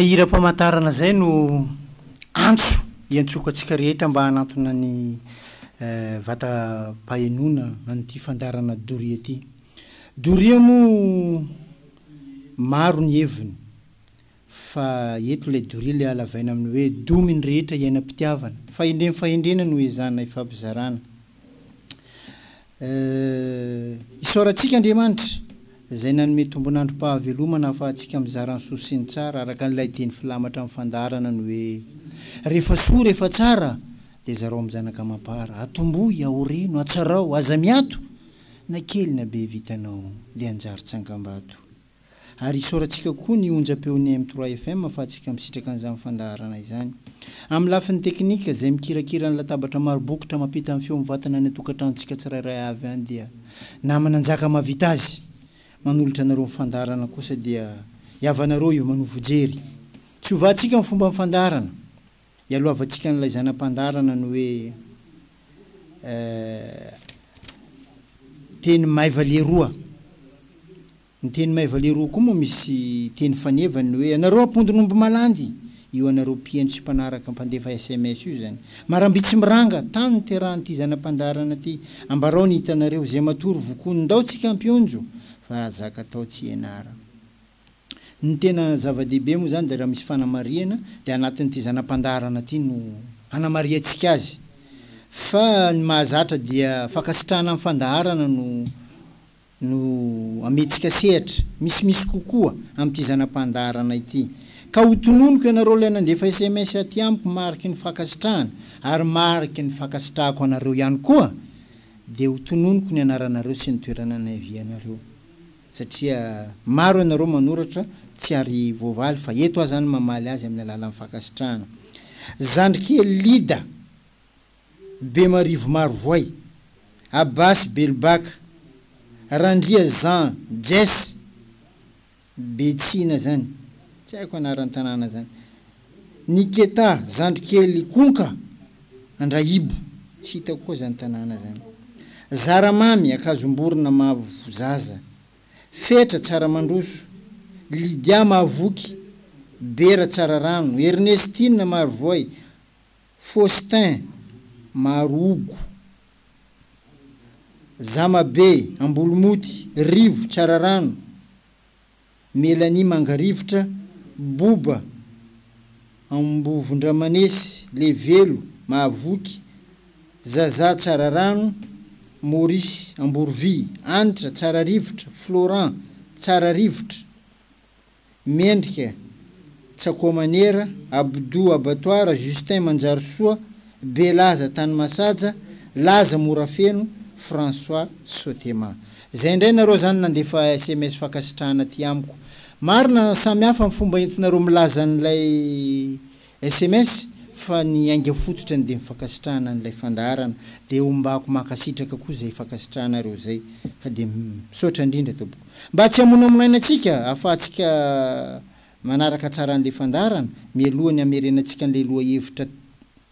ira-pamantarana zay no antso iantsoko atsika rehetra mba hanantona ny vata-pahenona an'ity fandarana doria ty. Doria mo maro ny heviny fa eto le doria le alavaina amin'ny hoe dominy rehetra iainam-pitiavana fahendrena no ezana ifampizarana. Isaorantsika Andriamanitra zay nanome tombon'androm-pahavelomana fa atsika mizarany soa sy ny tsara araka n'ilay teny filamatra amin'ny fandarana no hoe rehefa soa rehefa tsara de zarao amin'ny zanaka mampara atomboy aoreno atsarao aza miato na kely na be vitanao de anjary tsangambato. Ary isaorantsika koa ny onjam-peon'ny M3 FM fa atsika misitraka an'izany fandarana izany. Amin'ny lafin'ny teknika zay mikirakira ny latabatra maro bokotra mampita amin'ny feo mivatana ny atokantranotsika tsirairay avy any dia namana anjaka mavita azy manolotra anareo mifandarana kosa dia iavanareo io manovojery. Tsy hovatsika amin'ny fomba mifandarana. Ialoavatsika n'ilay zanam-pandarana no hoe teny maivaleroa. Ny teny maivaleroa koa moa misy teny fanevany hoe anareo ampondonombo malandy io anareo pieno sy mpanaraka mpandefa SMS io zany. Marambitsy miranga tany ny terahany ty zanam-pandarana ty ambarao ny hitanareo zay matory vokony ndao tsy kampionjo fa zaka atao tsy ianara. Ny tena zava-dehibe moa zany de raha misy fanamariana de anatin'ity zanam-pandarana ty no hanamariantsika azy. Fa ny mahazatra dia fakasitrahana amin'ny fandaharana no ametsika sehatra misy kokoa amin'ity zanam-pandarana ity. Ka hotononiko ianareo ilay nandefa SMS aty amiko mariky ny fakasitrahana ary mariky ny fakasitrahako anareo ihany koa de hotononiko ny anaranareo sy ny toerana naivianareo. Satria maro ianareo manoratra tsy ary voavaly fa eto azy zany mamaly azy amin'ny alalan'ny fakasitrahana. Zandrikely Lida Bemarivo Marovoay Abbas Belbaka Randria Jean Jess Betsina zany tsy haiko anaran'ny tanàna zany. Niketa Zandrikely Konka Andraibo tsy hitako koa zany tanàna zany. Zaramamy Akazomborona Mavozaza Fetra Tsaramandroso Lidia Mavoky Bera Tsararano Ernestine Marovoay Faustin Marogo Zamabe Ambolomoty Rivo Tsararano Melanie Mangarivotra Boba Ambovondramanesy Levelo Mavoky Zaza Tsararano Maurice Amborovy Anitra Tsararivotra Florent Tsararivotra Mendrika Tsakomanera Abdou Abattoir Justin Manjarosoa Belaza Tanymasaja Laza Morafeno François Sotema. Zay ndray nareo zany nandefa SMS fakasitrahana ty amiko. Marina samy hafa amin'ny fomba entinareo milaza n'ilay SMS fa ny ainga fototra ny de mifakasitrahana n'ilay fandarana de ombako makasitraka koa zay fakasitrahanareo zay fa de misaotra indrindra tompoko. Mba tsy hamonamonainantsika afahantsika manaraka tsara an'ilay fandarana mialohany hamerenatsika an'ilay loha hevitra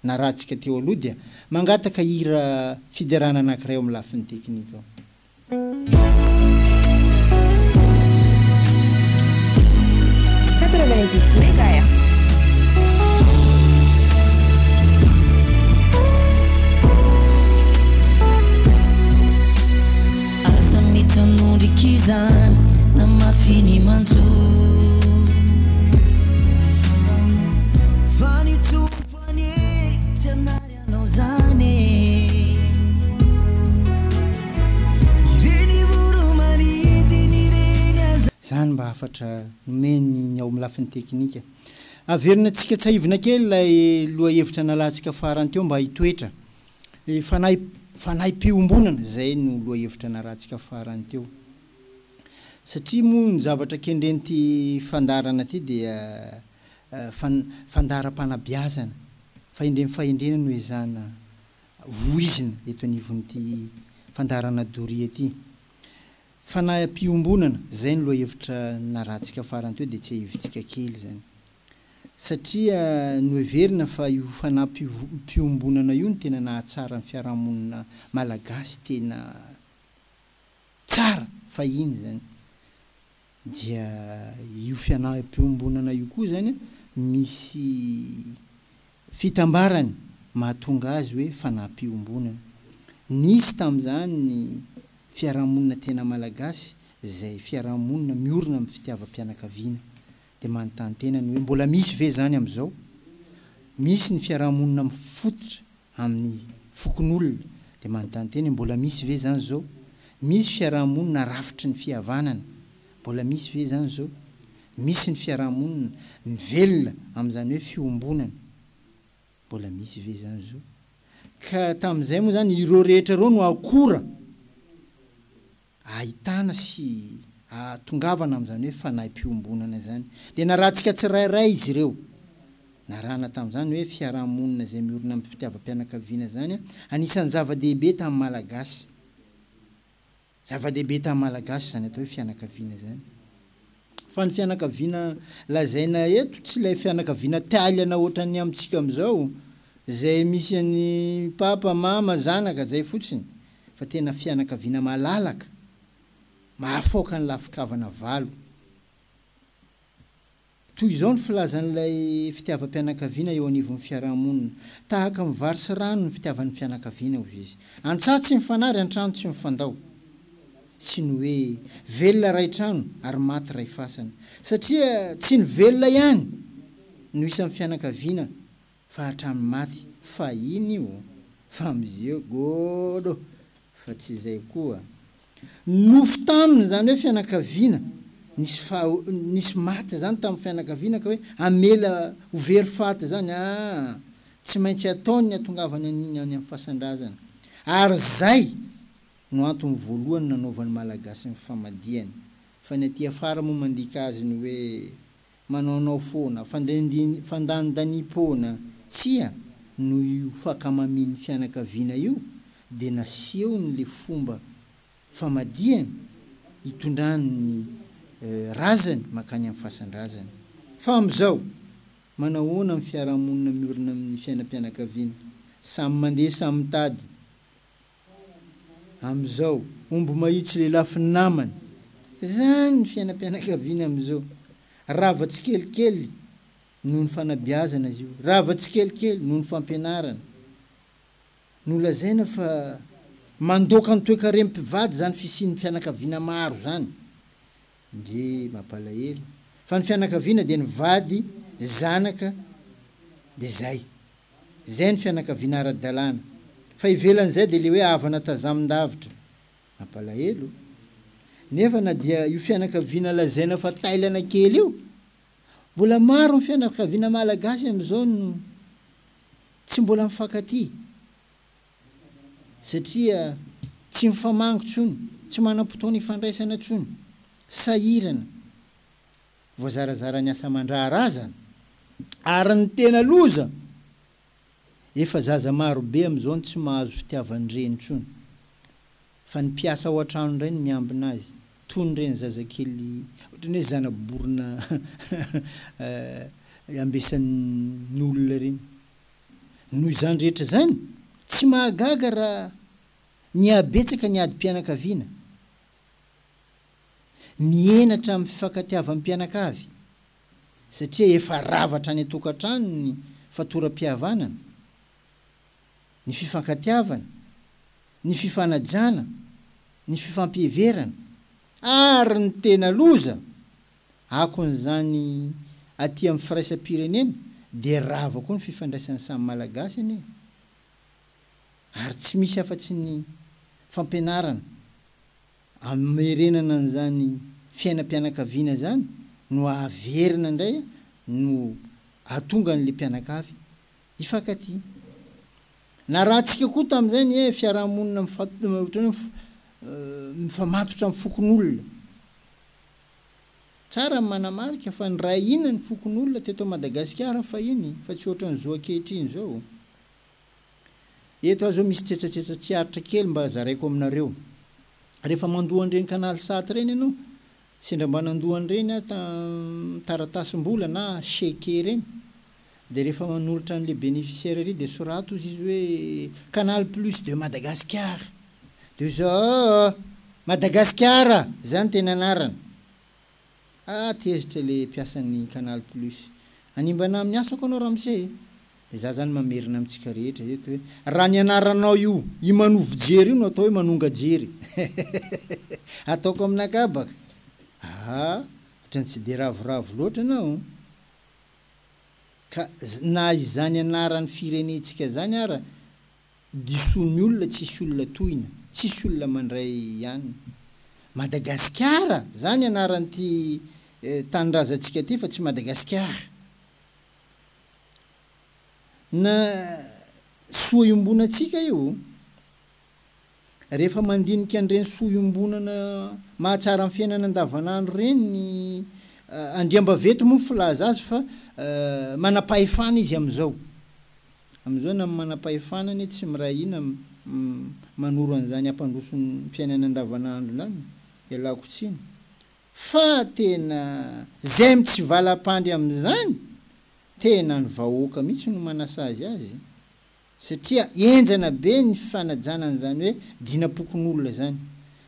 narahantsika teo aloha dia mangataka hira fiderana anankiray ao amin'ny lafin'ny teknika ao. Aza mitanondrikizany na mafiny manjo fany tompany tsy anary anao zany ireny voro manidiny ireny aza zany mba afatra nomeny ao amin'ny lafin'ny teknika. Averina antsika tsaivina kely lay loha hevitra nalantsika farany teo mba hitoetra fanahy piombonana zay no loha hevitra narahantsika farany teo. Satria moa ny zavatra kendreny ty fandarana ty dia fandaram-panabiazana fahendrena no ezana voizina eto anivon'ity fandarana doria ty. Fanahy piombonana zay ny loha hevitra narahantsika farany teo de tsy hevitsika kely zany. Satria no heverina fa io fanahy piombonana io no tena nahatsara ny fiarahamonina malagasy tena tsara fa iny zany. Dia io fianahy piombonana io koa zany misy fitambarany mahatonga azy hoe fanampiombonana. Nisy tamin'izany ny fiarahamonina tena malagasy zay fiarahamonina miorina amin'ny fitiavam-pianakaviana dia manontany tena ny hoe mbola misy ve zany amin'izao? Misy ny fiarahamonina mifototra amin'ny fokon'olona dia manontany tena mbola misy ve zany zao? Misy fiarahamonina rafitry ny fihavanana, mbola misy ve zany zao? Misy ny fiarahamonina mivelona amin'izany hoe fiombonana, mbola misy ve zany zao? Ka tamin'izay moa zany ireo rehetra ireo no akora ahitana sy tongavana amin'izany hoe fanahy-piombonana zany. Dia narahantsika tsirairay izy ireo. Narahana tamin'izany hoe fiarahamonina zay miorina amin'ny fitiavam-pianakaviana zany anisan'ny zava-dehibe tamin'ny malagasy. Zava-dehibe tamin'ny malagasy zany atao hoe fianakaviana zany. Fa ny fianakaviana lazaina eto tsy ilay fianakaviana talana ohatran'ny amintsika amin'izao zay misy any papa, mama, zanaka zay fotsiny, fa tena fianakaviana malalaka mahafoaka ny lafikavana valo. Toy izao ny filazan'ilay fitiavam-pianakaviana eo anivon'ny fiarahamonina, tahaka ny vary sy rano ny fitiavan'ny fianakaviana hozy izy. An-tsaha tsy mifanary, an-trano tsy mifandao. Sy ny hoe velona ray trano ary maty ray fasana, satria tsy ny velona ihany no isan'ny fianakaviana fa hatrany maty. Fa iny io fa amizio godo fa tsy izay koa. Nofo taminy zany hoe fianakaviana nisy maty zany tamin'ny fianakaviana ka hoe amela ho very faty zany, tsy maintsy ataony ny atongavany an'iny any amin'ny fasan-drazana. Ary zay no antony voalohany nanaovan'ny malagasy ny famadihany. Fa ny aty afara moa mandika azy ny hoe manaonao foana, fandanidanipoana, tsia no io fakamamin'ny fianakaviana io dia naseho ny le fomba famadihany hitondrany ny razany makany amin'ny fasan-drazana. Fa amin'izao manahoana amin'ny fiarahamonina miorina amin'ny fiainam-pianakaviana, samy mandeha samy mitady. Amin'izao omby mahitsy le lafiny namany, zany ny fiainam-pianakaviana amin'izao. Ravatsy kelikely noho ny fanabeazana izy io, ravatsy kelikely noho ny fampianarana. Nolazaina fa mandoaka ny toe-karem-pivady zany fisian'ny fianakaviana maro zany. Ndre mampalahelo. Fa ny fianakaviana dia ny vady, zanaka, dia zay. Zay ny fianakaviana ara-dalàna. Fa ivelan'izay dia le hoe havana tazamin-davitra. Mampalahelo. Nefa na dia io fianakaviana lazaina fa tailana kely io, mbola maro ny fianakaviana malagasy amin'izao no tsy mbola mifankatia. Satria tsy mifamango tsony, tsy manam-potoana ifandraisana tsony, sahirana, voazarazara ny asa aman-draharazana, ary ny tena loza efa zaza maro be amin'izao tsy mahazo fitiavan-dreny tsony. Fa ny mpiasa ao an-trano indray no miambina azy, toy nyreny zazakely ohatrany hoe zana-borona ambesan'ny olona ireny. Noho izany rehetra zany tsy mahagaga raha ny abetsaka ny adi-pianakaviana mienatra amin'ny fifankatiavan'ny mpianakavy, satria efa ravatra ny atokantrano ny fatoram-pihavanana, ny fifankatiavana, ny fifanajana, ny fifampiheverana, ary ny tena loza akon'izany aty amin'ny firaisam-pirenena dia rava koa ny fifandraisan'ny samy malagasy anie. Ary tsy misy afa-tsy ny fampianarana amerenana an'izany fiainam-pianakaviana zany no averina indray no atonga n'le mpianakavy hifankatia. Na raha antsika koa tamin'izay ny hoe fiarahamonina ohatrany mifamatotra amin'ny fokon'olona, tsara ny manamarika fa ny ray inona ny fokon'olona teto Madagasikara fa iny, fa tsy ohatran'izao ankehitriny zao. Eto azo misy tsetsatsetsa tsiaritra kely mba zaraiko aminareo. Rehefa mandohan'ireny kanaly saty ireny ianao, sendra mba nandohan'ireny taratasym-bola na chèque ireny, dia rehefa manolotra an'le bénéficiaire ry dia sorato izy hoe Canal Plus de Madagascar. Dia zao Madagasikara zany tena anarana. Tezitra le mpiasan'ny Canal Plus. animbana amin'ny asako anao ramose de za zany mamerina amitsika rehetra eto hoe raha ny anaranao io imanovo jery io no atao hoe manonga jery ataoko aminakabaka ohatrany tsy de ravoravo loatra anao ka na izany anaran'ny firenetsika zany ara disony olona tsisy olona toina tsisy olona mandray ihany Madagasikara zany anaran'ity tanindrazantsika ty fa tsy Madagasikara na soa iombonantsika io rehefa mandinika an'ireny soa iombonana mahatsara amin'ny fiainana andavanandro reny andriambaveto moa filaza azy fa manam-pahefana izy am'izao na manam-pahefanany tsy mirahina manoro an'izany ampandrosony fiainana andavanandro lany ialako tsiny fa tena zay tsy valam-pandry am'izany tena ny vahoaka mihitsy no manasazy azy satria enjana be ny fanajanana zany hoe dinapokon'olona zany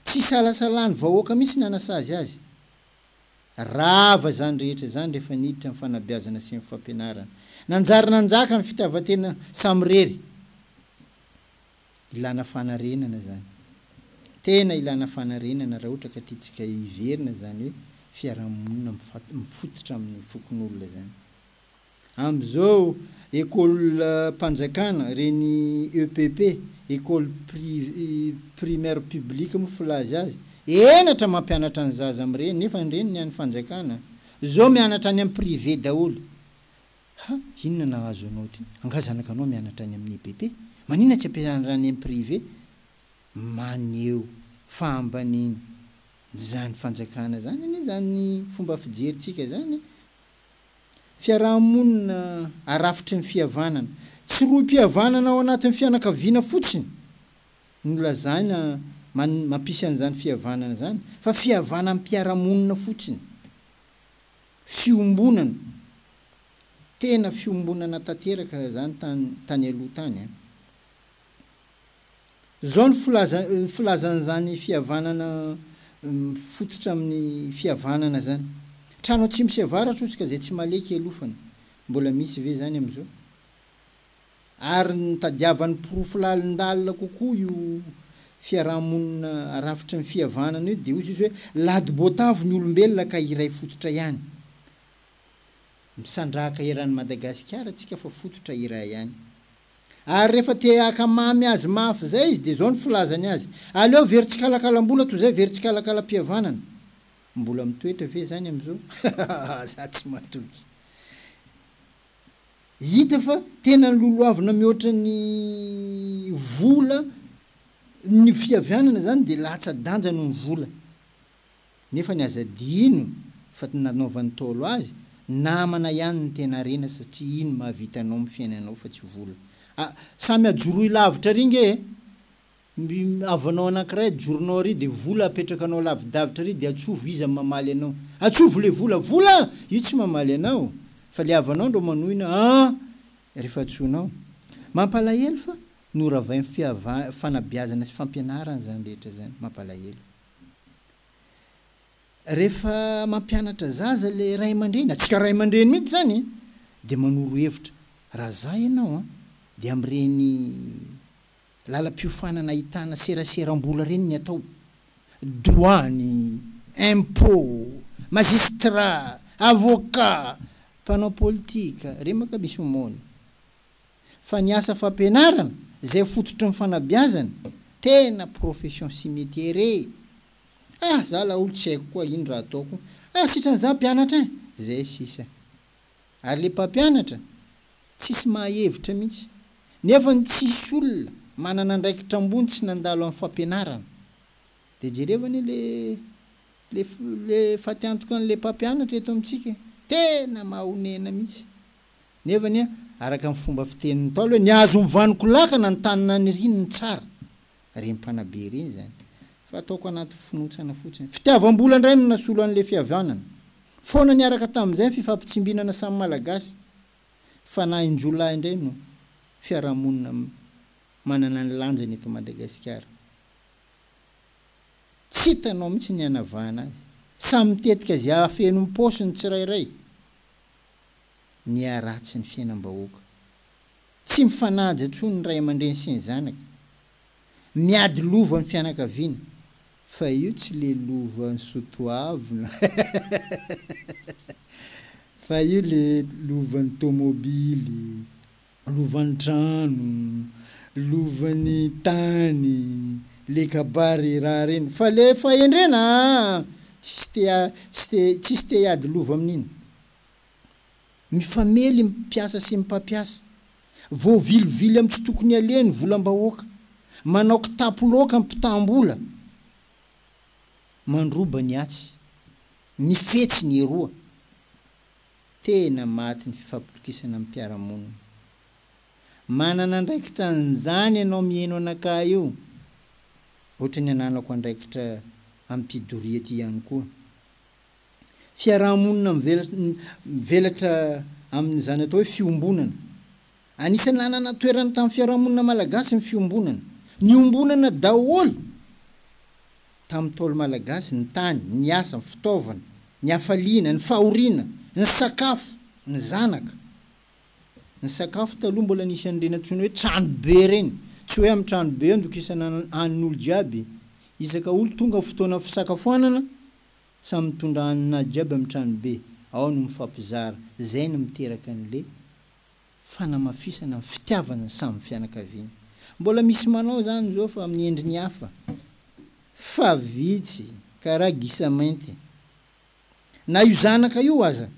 tsy salasalany vahoaka mihitsy nanasazy azy rava zany rehetra zany rehefa niditra amin'ny fanabeazana sy ny fampianarana nanjary nanjaka ny fitiavatena samirery ilana fanarenana zany tena ilana fanarenana raha ohatra ka tiatsika iverina zany hoe fiarahamonina mifototra amin'ny fokon'olona zany am'izao école mpanjakana reny EPP école primaire publique moa filazy azy enatra mampianatra ny zaza am'ireny nefa nireny ny any fanjakana zao mianatra any amin'ny privé daholo inona nahazo anao ty angazanaka anao mianatra any amin'ny EPP manina tsy ampianatra any amin'ny privé maneo fambaniny zany fanjakana zany ane zany fomba fijeritsika zany fiarahamonina arafitry ny fihavanana tsy roy mpihavanana ao anatin'ny fianakaviana fotsiny nolazaina mampisy an'izany fihavanana zany fa fihavana mpiarahamonina fotsiny fiombonana tena fiombonana tanteraka zany tany aloha tany zao ny filazan'izany fihavanana fototra amin'ny fihavanana zany trano tsy misy avaratra ozy ka zay tsy maleky alofany mbola misy ve zany am'izao ary nitadiavan'ny porofilалindalina kokoa io fiarahamonina arafitry ny fihavanana io de ozy izy hoe lady botavo ny olombelona ka iray fototra ihany misandraka eran'ny Madagasikara tsika fa fototra iray ihany ary rehefa te akamamy azy mafy zay izy de zao ny filazany azy aleo veritsikala-kalam-bola toy zay veritsikala-kalam-pihavanana mbola mitoetra ve zany am'izao za tsy matoky hita fa tena ny loloavina mihoatra ny vola ny fihavanana zany de latsa-danja no ny vola nefa ny azadino fa nanaovan'ny tolo azy namana ihany ny tena rena satria ino mahavitanao amin'ny fiainanao fa tsy vola samy ajoroy lavitra ringe avanao anankiray joronao ry de vola apetraka anao lavidavitra ry de atsovo izy mamaly anao atsovo le vola io tsy mamaly anao fa le avanao ndro manohina rehefa atsonao mampalahelo fa noravay fanabeazana sy fampianarana zany rehetra zany mampalahelo rehefa mampianatra zaza le ray aman-dreny atsika ray aman-dreny mihitsy zany de manoro hevitra raha za ianao de am'ireny lalam-piofanana ahitana seraseram-bola reny ny atao douane impôt magistrat avocat mpanao politika remaka misy momony fa ny asa fampianarana zay fototra ny fanabeazana tena profession sy métier za la olo tsy haiko koa ino raha ataoko sitran'za mpianatra zay sisa ary le mpampianatra tsisy mahahevitra mihitsy nefa ny tsisy olona manana andraikitra ambony tsy nandalo amin'ny fampianarana de jerevany le fatiantoka an'le mpampianatra eto amintsika tena mahonena mihitsy nefany araka amin'ny fomba fitenin'ny taolo hoe niazo mivaniko lakana ny tanina ny rinony tsara reny mpanabe reny zany fa ataoko anaty finotsana fotsiny fitiavam-bola indray no nasolo an'le fihavanana foana niaraka tamin'izay fifampitsimbinana samy malagasy fa na injolahy indray no fiarahamonina manana ny lanjany eto Madagasikara tsy hitanao mihitsy ny anavahana azy samy mitetika zay afenony paosiny tsirairay ny aratsy ny fiainam-bahoaka tsy mifanaja ntsony ny ray aman-dreny sy ny zanaka miady lova ny fianakaviana fa io tsy le lova ny sotoavina fa io le lovan'ny tômôbily, lovan'ny trano, lovan'ny tany, le kabary raha reny fa le fahendrena tsisy te hiady lova amin'iny. Mifamely mpiasa sy mipampiasa vao vilivily amin'ny tsy tokony aleny volam-bahoaka manao kitapo loaka amin'ny mpitambola mandroba ny atsy ny fetsy ny eroa tena maty ny fifampitokisana amin'ny mpiara-monina. Manana andraikitra an'izany ianao mihaino anakah io ohatra ny ananako andraikitra amin'ny mpidoria ty ihany koa. Fiaraha-monina mivelatra amin'izany atao hoe fiombonana. Anisany nanana toerana tamin'ny fiaraha-monina malagasy ny fiombonana. Ny ombonana daholo tamin'ny tôlo malagasy ny tany, ny asa, ny fitaovana, ny hafaliana, ny fahoriana, ny sakafo, ny zanaka. Ny sakafo taloha mbola nisy an'ireny antsoina hoe tranobe reny. Tsy hoe amin'ny tranobe andokisana hanin'olo jiaby. Isaka olo tonga fotoana fisakafoanana samy mitondra hanina jiaby amin'ny tranobe. Ao no mifampizara. Zay no miteraka an'le fanamafisana amin'ny fitiavana samy fianakaviana. Mbola misy manao zany zao fa amin'ny endriny hafa. Fa vitsy karaha gisa mainty. Na io zanaka io aza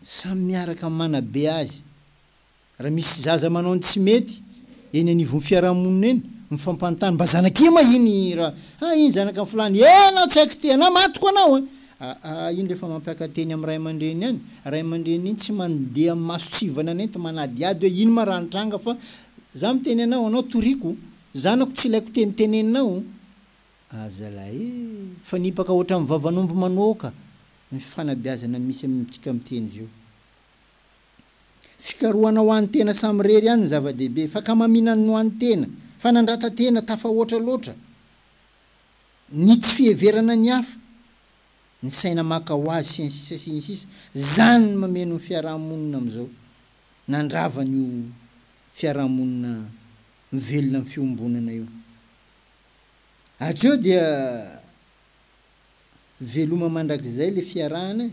samy miaraka manabe azy. Raha misy zaza manao ny tsy mety eny anivon'ny fiaraha-monina eny mifampantany mba zanak'ia ma iny raha iny zanaka ny fulany anao tsy haiko tena matoko anao iny rehefa mampiaka-teny amin'ny ray aman-dreny any. Ray aman-dreny iny tsy mandeha amin'ny masotsivana nety manadiady hoe ino ma raha nitranga fa za miteny anao toriko zanako tsy ilaiko teniteneninao azalahy fa nipaka ohatra amin'ny vavanombo manoka ny fanabeazana misy amintsika miteny zio. Fikarohana ho an'ny tena samy rery any zava-dehibe fa ka maminany ho an'ny tena fa nandratan-tena tafa ohatra loatra ny tsy fiheverana ny hafa ny saina maka ho azy sy ny sisa zany ny mameno ny fiaraha-monina amin'izao nandravany fiaraha-monina mivelona amin'ny fiombonana io. Hatreo dia veloma mandrakizay le fiarahana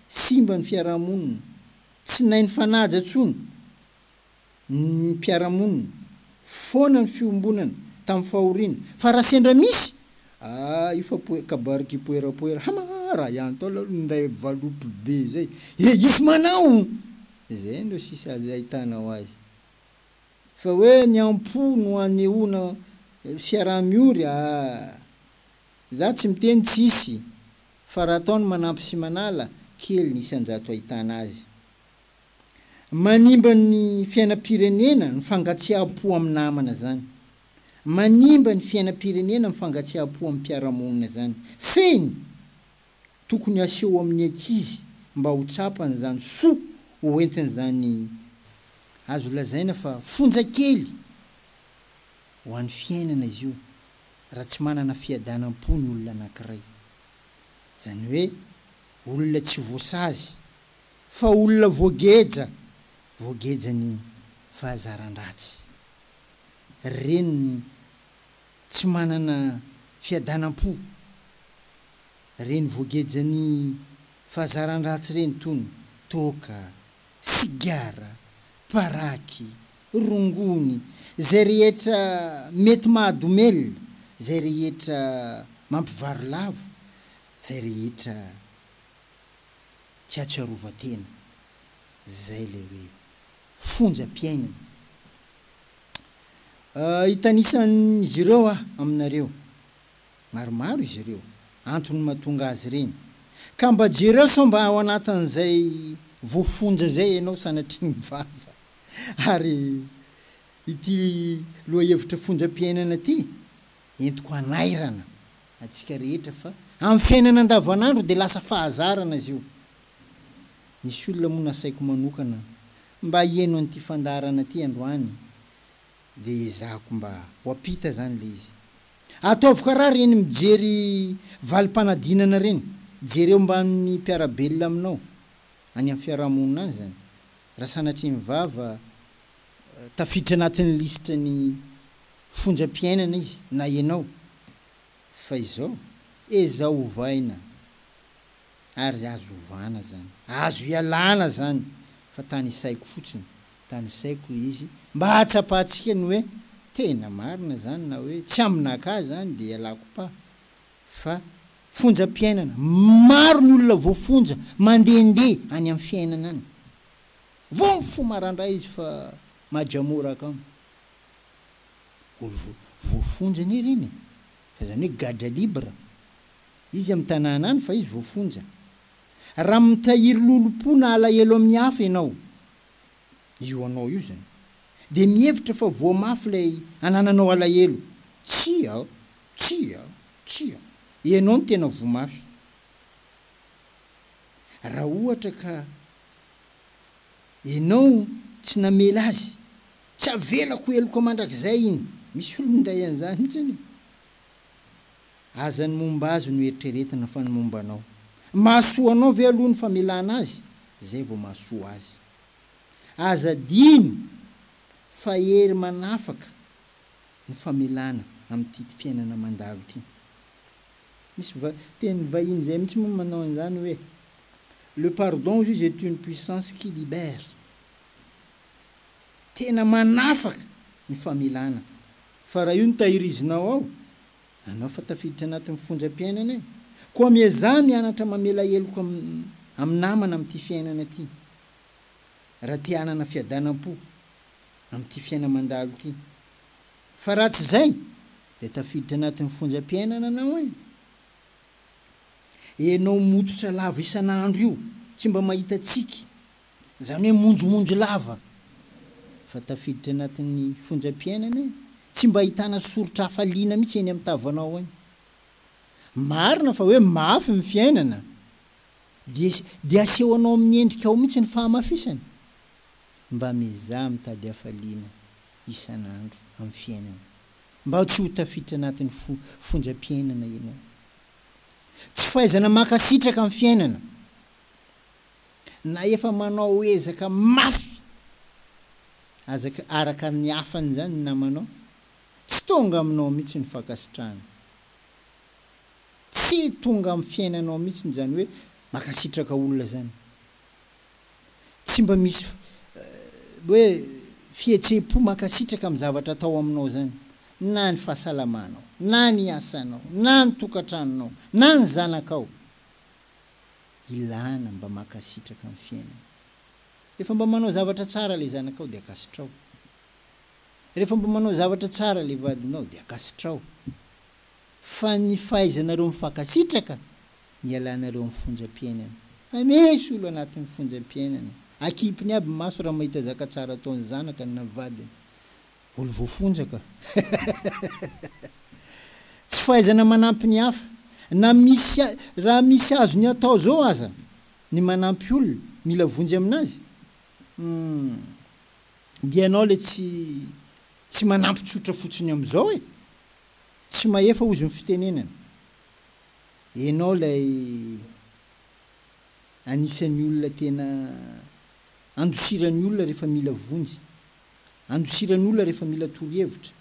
simba ny fiaraha-monina tsy nainy fanaja ntsony ny mpiara-monina foana ny fiombonana tamin'ny fahoriana fa raha sendra misy io fa kabariky poerapoera raha ihany tao aloha ninday valopy be zay isy manao zay ndro sisy azy ahitanao azy fa hoe ny ampono anehoana fiaraha-miory za tsy miteny tsisy fa raha ataony manampy sy manala kely ny isan-jato ahitana azy. Manimba ny fiainam-pirenena ny fangatsiaha-po amin'ny namana zany. Manimba ny fiainam-pirenena ny fangatsiaha-po amin'ny mpiara-monina zany. Feny tokony aseho amin'ny ankizy mba ho tsapany zany soa ho entiny zany azo lazaina fa fonja-kely ho an'ny fiainana izy io raha tsy manana fiadanam-po ny olona anankiray. Zany hoe olona tsy voasazy fa olona voageja ny fahazaran-dratsy. Reny tsy manana fiadanam-po, reny voagejany fahazaran-dratsy reny tony toka, sigara, paraky, rongony, zay rehetra mety mahadomelona, zay rehetra mampivary lavo, zay rehetra tsy atsiarova-tena. Zay le hoe fonjam-piainana. Hitanisan'izy ireo aminareo maromaro izy ireo antony mahatonga azy reny ka mba jereo sao mba ao anatin'izay voafonja zay ianao sanatria mivava ary ity loha-hevitra fonjam-piainana ty entiko anairana atsika rehetra fa amin'ny fiainana andavanandro dia lasa fahazarana izy io. Nisy olona moa nasaiko manokana mba hieno an'ity fandarana ty androany dia zako mba ho ampita zany le izy. Ataovy karaha reny mijery valim-panadinana reny jereo mba amin'ny mpiarabelona aminao any amin'ny fiaraha-monina any zany raha sanatry mivava tafiditra anatin'ny listany fonjam-piainana izy na ianao fa izao ezao ovaina ary azo ovana zany azo ialana zany fa tany isaiko fotsiny tany isaiko izy mba hatsapahantsika ny hoe tena marina zany na hoe tsy aminaka zany de ialako pa fa fonjam-piainana maro ny olona voafonja mandehandeha any amin'ny fiainana any vo fo marandray izy fa majamoraka ao olo voafonja ny reny fa zany hoe gadra libra izy amin'ny tanàna any fa izy voafonja raha mitahiry lolompo na alahelo amin'ny hafa ianao io anao io zany de mihevitra fa voamafy lay anananao alahelo tsy ao ianao no tena voamafy raha ohatra ka ianao tsy namela azy tsy avelako eloko mandrakizay iny misy olo minday an'izany mihitsiny aza ny momba azy no eritreretina fa ny momba anao mahasoa anao ve aloha ny famelana azy zay vao mahasoa azy aza dino fa hery manafaka ny famelana amin'ity fiainana mandalo ity misy teny vahiny zay mihitsy moa manao an'izany hoe le pardon izy est une puissance qui libère tena manafaka ny famelana fa raha io ny tahirizinao ao anao fa tafiditra anatin'ny fonjam-piainana koa miaza mianatra mamela heloko amin'ny namana amin'ity fiainana ity raha ty anana fiadanam-po amin'ity fiaina mandalo ity fa raha tsy zay de tafiditra anatin'ny fonjam-piainana anao enao mototra lava isan'andro io tsy mba mahita tsiky zany hoe monjomonjo lava fa tafiditra anatin'ny fonjam-piainana tsy mba ahitana sorotra hafaliana mihitsy eny amin'ny tavanao any marina fa hoe mafy ny fiainana de aseho anao amin'ny endrika ao mihitsy ny fahamafisana mba mizaha mitady hafaliana isan'andro amin'ny fiainana mba tsy ho tafiditra anatin'ny fonjam-piainana ianao tsy fahaizana makasitraka amin'ny fiainana na efa manao ezaka mafy azaka araka ny hafany zany namanao tsy tonga aminao mihitsy ny fakasitrahana tsy tonga amin'ny fiainanao mihitsy zany hoe makasitraka olona zany tsy mba misy hoe fihetsepo makasitraka amin'ny zavatra atao aminao zany na ny fahasalamanao na ny asanao na ny tokantranonao na ny zanakao ilana mba makasitraka amin'ny fiainana rehefa mba manao zavatra tsara le zanakao de akasitrao rehefa mba manao zavatra tsara le vadinao de akasitrao fa ny fahaizanareo mifankasitraka ny alanareo amin'ny fonjam-piainana misy olo anatin'ny fonjam-piainana akipiny aby maso raha mahita zaka tsara ataony zanaka na vadiny olo voafonjaka tsy fahaizana manampy ny hafa na misy raha misy azo ny atao zao aza ny manampy olona mila vonjy aminazy dia anao le tsy manampy tsotra fotsiny am'izao tsy maefa ozy ny fitenenana ianao lay anisan'ny olona tena andosirany olona rehefa mila vonjy andosirany olona rehefa mila torohevitra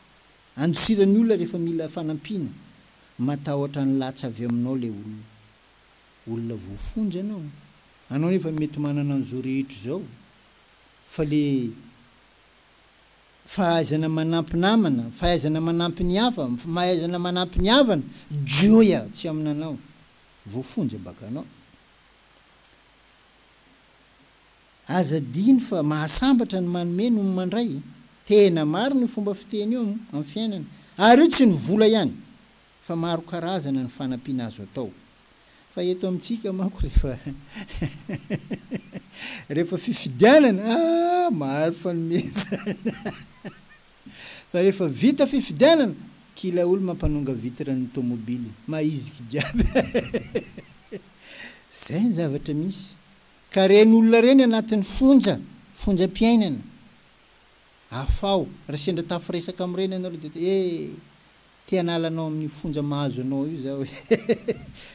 andosirany olona rehefa mila fanampiana matahotra ny latsa avy aminao le olona voafonjy anao nefa mety manana an'izao rehetra zao fa le fahaizana manampy namana fahaizana manampy ny hafa mahaizana manampy ny havana joya tsy aminanao voafonjy baka anao aza diny fa mahasambatra ny manome no mandray tena maro ny fomba fiteny io amin'ny fiainana ary io tsy ny vola ihany fa maro karazana ny fanampiana azo atao fa eto amintsika manko rehefa fifidianana maro fanomezana fa rehefa vita fifidianana kila olo mampanonga vitrany tomobily maiziky jiaby zay ny zavatra misy ka reny olona reny anatin'ny fonjam-piainana afao raha sendra tafiresaka amin'ireny anao de tianalanao amin'ny fonja mahazo anao io zao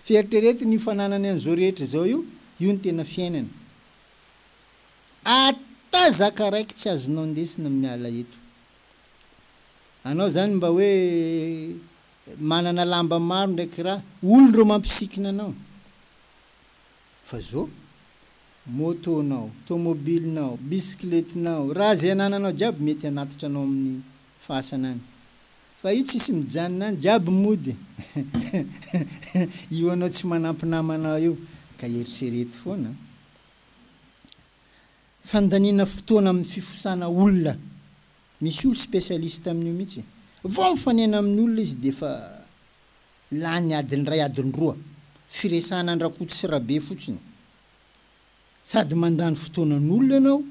fieritrereto ny fananany an'izao rehetra zao io ny tena fiainana tazaka raiky tsy azonao ndesina miala eto anao zany mba hoe manana lamba maro ndraiky raha olondreo mampisikina anao fa zao motonao tomobilinao bisikletinao raha zay anananao jiaby mety anatitra anao amin'ny fasana any fa io tsisy mijanona any jiaby mody io anao tsy manampy namanao io ka eritrereto foana fandaniana fotoana amin'ny fifosana olona misy olo spécialiste amin'io mihitsy vao mifanena amin'ny olona izy dia fa lany adiny ray adiny roa firesana andrakoto sy rabe fotsiny sady mandany fotoanan'olona ianao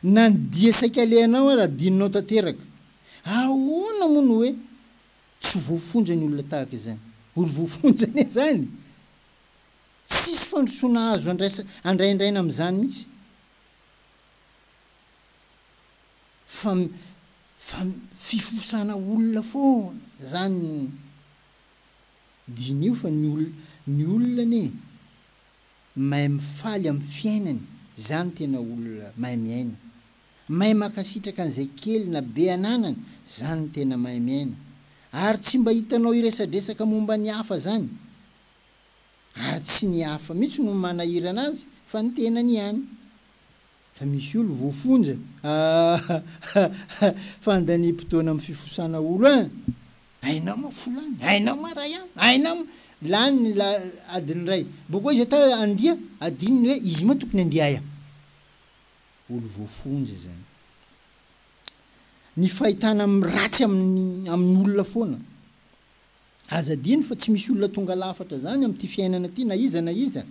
na nidia saika alehanao raha dininao tanteraka ahoana mono hoe tsy voafonjany olona tahaka izany olo voafonjany zany tsisy fandrosoana azo andraindraina amin'izany mihitsy fa fifosana olona foana zany dinio fa ny olona ne mahay mifaly amin'ny fiainany zany tena olona mahay miaina mahay makasitraka an'izay kely na be ananany zany tena mahay miaina ary tsy mba hitanao iresadresaka momba ny hafa zany ary tsy ny hafa mihitsy no manahira anazy fa ny tenany ihany fa misy olo voafonja fandaniam-potoana amin'ny fifosana olo ainao ma folany ainao ma ray any ainao lany la adiny ray bokoa izy ata andia adininy hoe izy ma tokony andia aia olo voafonja zany ny fahitana ratsy amin'ny olona foana aza diny fa tsy misy olona tonga lafatra zany amin'ity fiainana ty na iza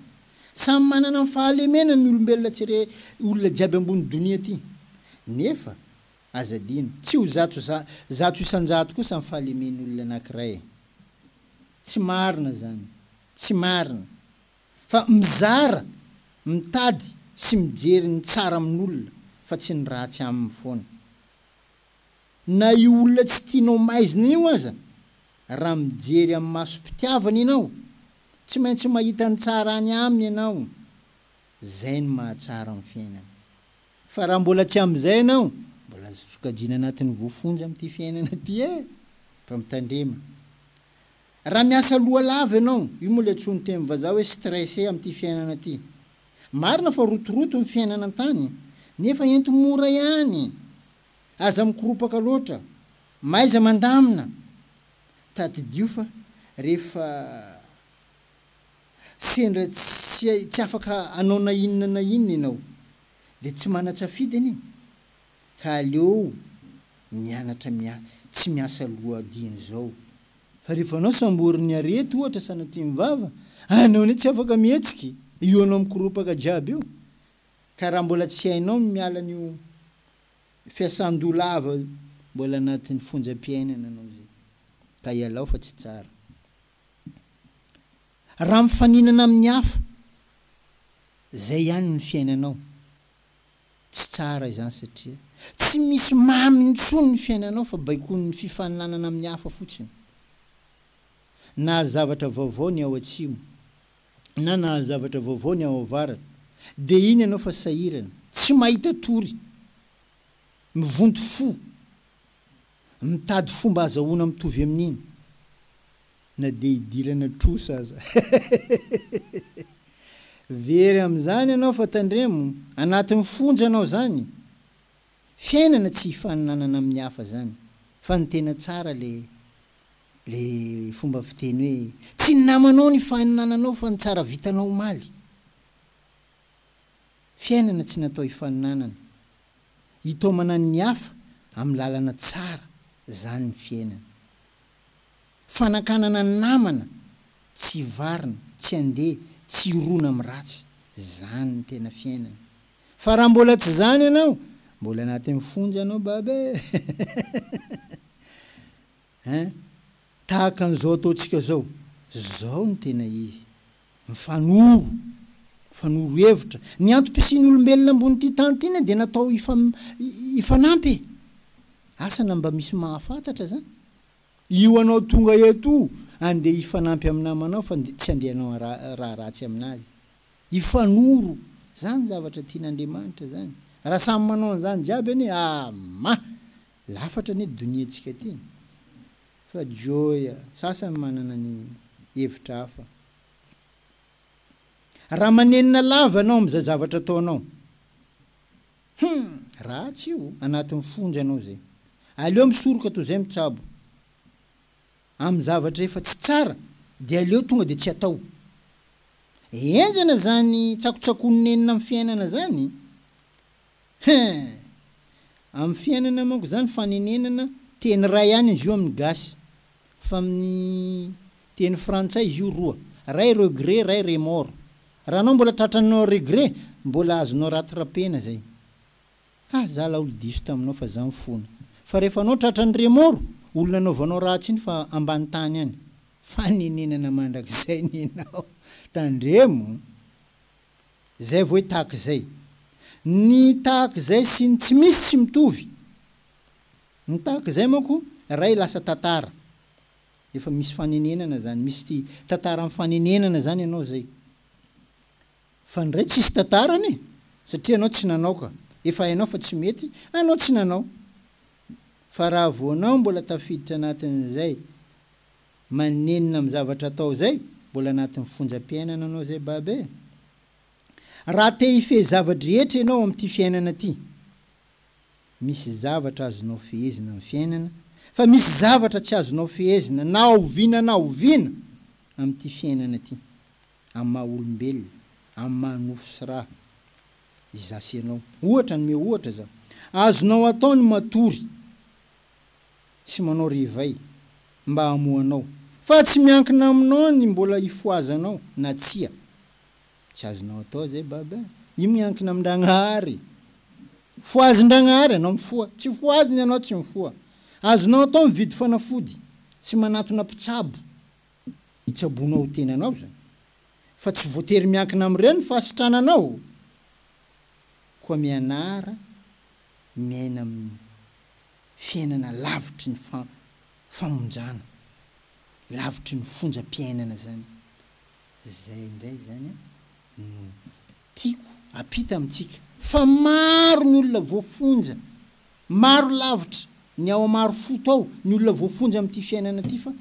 samy manana amin'ny fahalemena ny olombelona tsire olona jiaby ambony donia ty nefa aza diny tsy ho zato isanjato kosa amin'ny fahalemen'ny olona anankiray tsy marina zany tsy marina fa mizara mitady sy mijery ny tsara amin'olona fa tsy ny ratsy aminy foana na io olona tsy tianao maizina io aza raha mijery amin'ny masom-pitiavana ianao tsy maintsy mahita ny tsara any aminy ianao zay ny mahatsara amin'ny fiainana fa raha mbola tsy am'izay ianao mbola sokajiana anatin'ny voafonjy amin'ity fiainana ty fa mitandrema raha miasa loha lava ianao io moa le tsony teny vazaha hoe stressé amin'ity fiainana ty marina fa rotoroto ny fiainana an-tany nefa ento mora ihany aza mikoropaka loatra maiza mandamina tadidio fa rehefa sendra tsy afaka anao na inona ianao dia tsy manatsafidy ani ka aleo mianatra tsy miasa loha adiny zao fa rehefa anao samboriny arety ohatra sanatỳ mivava anao ne tsy afaka mihetsiky io anao mikoropaka jiaby io ka raha mbola tsy hainao miala n'io fiasan-dolava mbola anatin'ny fonjam-piainana anao zay ka ialao fa tsy tsara raha mifaninana amin'ny hafa zay ihany ny fiainanao tsy tsara izany satria tsy misy mamy intsony ny fiainanao fa baikony ny fifaninanana amin'ny hafa fotsiny na zavatra vaovao ny ao atsimo na zavatra vaovao ny ao avaratra dia iny ianao fa sahirana tsy mahita tory mivonto fo mitady fomba azahoana mitovy amin'iny na dia hidirana trosa aza very amin'izany ianao fa tandremo anatin'ny fonja anao zany fiainana tsy hifaninanana amin'ny hafa zany fa ny tena tsara le fomba fiteny hoe tsy ny namanao ny faninananao fa ny tsara vitanao maly fiainana tsy natao hifaninanana hitao manany hafa amin'ny lalana tsara zany ny fiainana fanakanana ny namana tsy varina tsy andeha tsy rona amin'ny ratsy zany ny tena fiainana fa raha mbola tsy zany ianao mbola anatin'ny fonja anao babe tahaka an'izao ataontsika zao ny tena izy mifanoro hevitra ny antom-pisiany olombelona ambony ity tany ity dia natao ifanampy asana mba misy mahafantatra zany io anao tonga eto andeha ifanampy amin'ny namanao fa tsy andehanao raha ratsy aminazy ifanoro zany zavatra tian'Andriamanitra zany raha samy manao an'izany jiaby any lafatra ny doniantsika ty fa joy sasany manana ny hevitra hafa raha manenina lava anao amin'izay zavatra ataonao ratsy io anatin'ny fonjy anao zay aleo misoroka toy zay mitsabo amin'ny zavatra efa tsy tsara dia aleo tonga dia tsy atao enjana zany tsakotsakonnenina amin'ny fiainana zany amin'ny fiainana manko zany fanenenana teny ray ihany izy io amin'ny gasy fa amin'ny teny frantsay izy io roa ray regret ray remord raha anao mbola tratranao regret mbola azonao ratrapena zay zala olo diso taminao fa za mifona fa rehefa anao tratrany remord olona anaovanao ratsy iny fa ambany tany any fanenenana mandrakizay nenao tandremo zay vo tahaka zay ny tahaka zay sy ny tsy misy tsy mitovy ny tahaka zay manko ray lasa tantara efa misy fanenenana zany misy tantara amin'ny fanenenana zany ianao zay fa ndray tsisy tantarany satria anao tsy nanao ka efa hainao fa tsy mety anao tsy nanao fa raha voanao mbola tafiditra anatin'izay manenina amin'ny zavatra atao zay mbola anatin'ny fonjam-piainana anao zay babe raha te hife zavadrehetra ianao amin'ity fiainana ty misy zavatra azonao fehezina amin'ny fiainana fa misy zavatra tsy azonao fehezina na oviana amin'ity fiainana ty amin'ny maha olombelona amin'ny manofo sy raha izasy anao ohatra ny me ohatra za azonao atao ny matory sy manao rivay mba hamoanao fa tsy miankina aminao ny mbola ifoazanao na tsia tsy azonao atao zay baba io miankina amin-dragnahary foazin-dragnahary anao mifoa tsy foaziny anao tsy mifoa azonao atao mividy fanafody sy manatona mpitsabo hitsabonao tenanao zany fa tsy voatery miankina amin'ireny fahasitrananao koa mianara miaina amin'ny fiainana lavitry ny famonjana lavitry ny fonjam-piainana zany zay indray zany no tiako apita amintsika fa maro ny olona voafonja maro lavitra ny ao maro foto ao ny olona voafonja amin'ity fiainana ty fa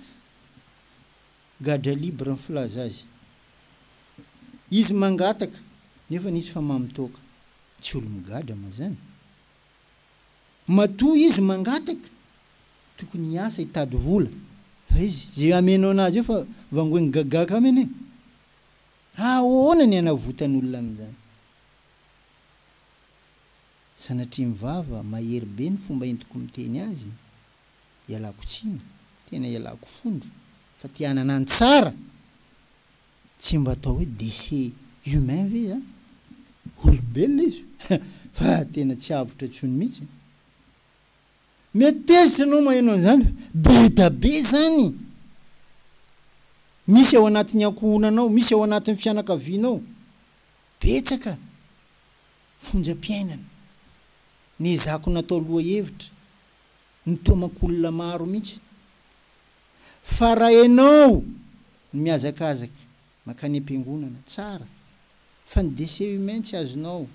gadra libre ny filaza azy izy mangataka nefa nisy fa mamitoaka tsy olo migadra ma zany matoa izy mangataka tokony hiasa hitady vola fa izy zay amenao anazy eo fa vangoeny gagaka aminy ahoana ny anavotan'olona amin'izany sanatria mivava mahery be ny fomba entiko miteny azy ialako tsiny tena ialako fondro fa tianana ny tsara tsy mba atao hoe décès humain ve zany olombelona izy fa tena tsy avotra tsony mihitsy mety tezitra anao mahaino an'izany be da be zany misy ao anatin'ny ankohonanao misy ao anatin'ny fianakavianao betsaka fonjam-piainana ny zako natao loha hevitra ny tomak'olona maro mihitsy fa raha ianao ny miazakazaka makany am-piangonana tsara fa ny décès humain tsy azonao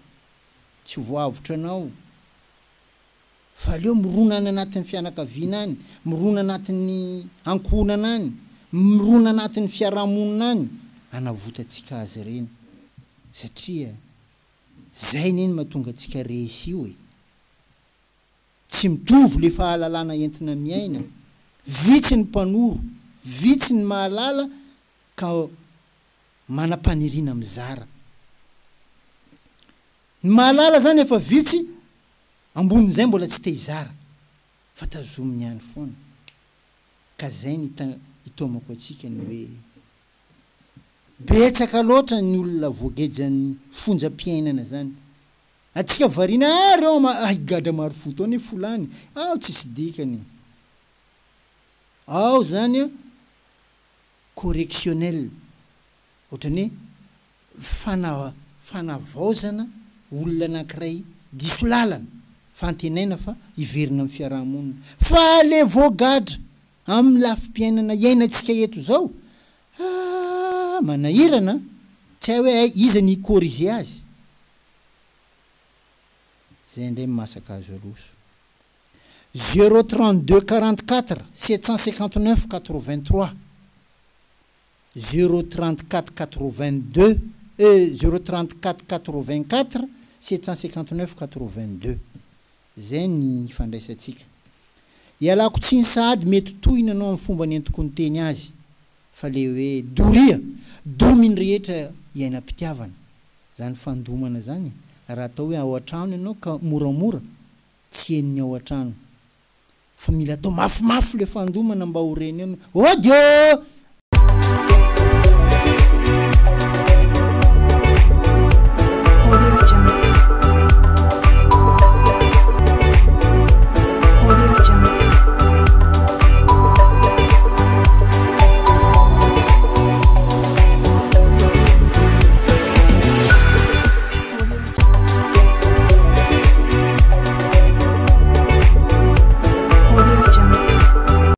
tsy voavitra anao fa aleo mirona any anatin'ny fianakaviana any mirona anatin'ny ankohonana any mirona anatin'ny fiarahamonina any anavotantsika azy ireny satria zay neny mahatonga antsika resy io tsy mitovy le fahalalana entina miaina vitsy ny mpanoro vitsy ny mahalala ka manam-paniriana mizara ny mahalala zany efa vitsy ambonin'izay mbola tsy te hizara fa tazominy ihany foana ka zay ny hitomako atsika ny hoe betsaka loatra ny olona voagejan'ny fonjam-piainana zany atsika variana reo higadra maro foto any folany ao tsisy dikany ao zany correctionnel ohatrany hoe fanavaozana olona anankiray diso lalana fantenaina fa hiverina amin'ny fiarahamonina fa le voagadra amin'ny lafim-piainana iainantsika eto zao manahirana tsy hay hoe iza ny corriger azy zay ndray masaka azo aloso 032 44 759 83 034 82 034 84 759 82 zay ny fandraisantsika ialako tsy ny sahady mety tohina anao amin'ny fomba ny entoko ny teny azy fa le hoe doria dominy rehetra iainam-pitiavana zany fandomana zany raha atao hoe ao an-trano ianao ka moramora tsy henony ao an-trano fa mila atao mafimafy le fandomana mba ho reny eno odio